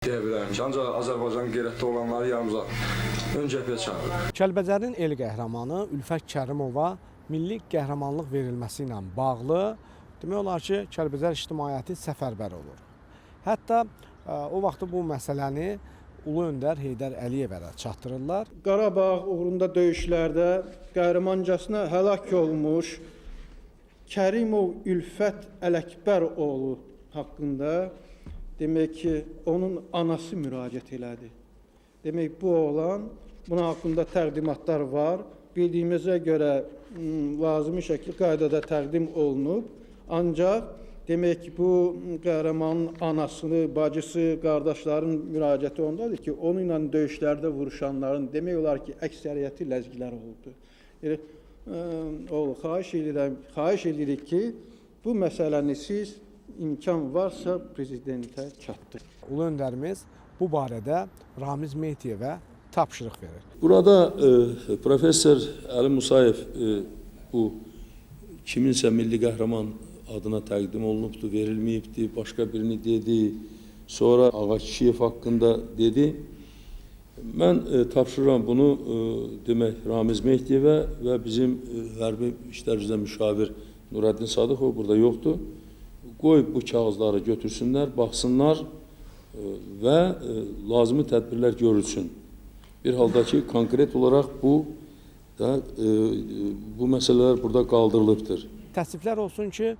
Deyə bilərəm ki, ancaq Azərbaycan qeyrətli olanları yanımıza ön cəbhəyə çağırır. Kəlbəcərin el qəhrəmanı Ülfət Kərimova milli qəhrəmanlıq verilməsi ilə bağlı demək olar ki, Kəlbəcər ictimaiyyəti səfərbər olur. Hətta o vaxt bu məsələni Ulu Öndər Heydər Əliyevə də çatdırırlar. Qarabağ uğrunda döyüşlərdə qəhrəmancasına həlak olmuş Kərimov Ülfət Ələkbəroğlu haqqında demək ki, onun anası müraciət elədi. Demək, bu oğlan, bunun haqqında təqdimatlar var. Bildiyimizə görə lazımi şəkildə qaydada təqdim olunub. Ancaq demək ki, bu qəhrəmanın anasını, bacısı, qardaşların müraciəti ondadır ki, onunla döyüşlərdə vuruşanların demək olar ki, əksəriyyəti ləzgilər oldu. Xahiş edirik ki, bu məsələni siz imkan varsa prezidentə çatdır. Ulu Öndərimiz bu barədə Ramiz Mehdiyevə tapşırıq verir. Burada Profesör Əli Musayev bu kiminsə milli qəhrəman adına təqdim olunubdu, verilməyibdi, başqa birini dedi, sonra Ağa Kişiyev haqqında dedi. Mən tapşırıram bunu demək Ramiz Mehdiyevə və bizim Hərbi İşlər üzrə müşavir Nurəddin Sadıqov burada yoxdur. Qoy bu kağızları götürsünlər, baxsınlar və lazımi tədbirlər görülsün. Bir halda ki, konkret olaraq bu məsələlər burada qaldırılıbdır. Təəssüflər olsun ki,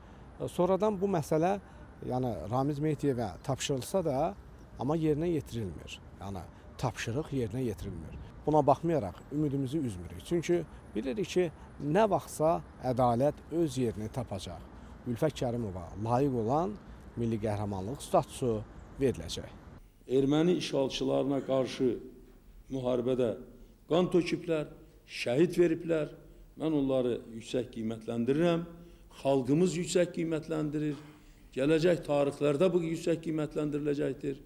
sonradan bu məsələ yəni Ramiz Mehdiyevə tapşırılsa da, amma yerinə yetirilmir. Yəni tapşırıq yerinə yetirilmir. Buna baxmayaraq ümidimizi üzmürük. Çünki bilirik ki, nə vaxtsa ədalət öz yerini tapacaq. Ülfət Kərimova layiq olan milli qəhrəmanlıq statusu veriləcək. Erməni işğalçılarına qarşı müharibədə qan töküblər, şəhid veriblər. Mən onları yüksək qiymətləndirirəm. Xalqımız yüksək qiymətləndirir. Gələcək tarixlərdə bu yüksək qiymətləndiriləcəkdir.